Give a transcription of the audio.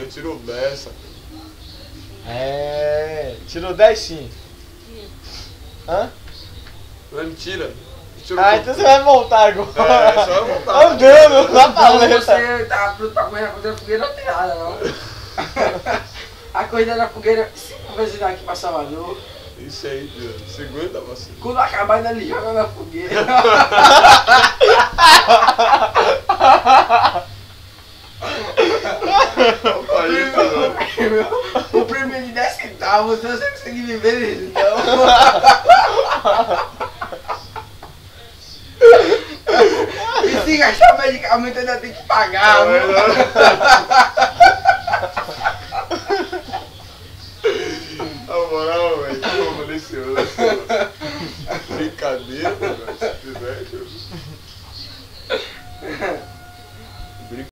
Tirou 10, sabe? É. Tirou 10 sim. Hã? Não é mentira. Tirou Ah, então você vai voltar agora. É, só vai voltar. Andando na Não, paleta. você tá pronto pra correr na corrida da fogueira, não tem nada, não. A corrida da fogueira, 5 vezes daqui pra Salvador. Isso aí, tio. Segunda você. Quando acabar, ainda lhe joga na fogueira. O prêmio de 10 centavos, você consegue viver isso, então. E se gastar medicamento ainda tem que pagar, Não, viu?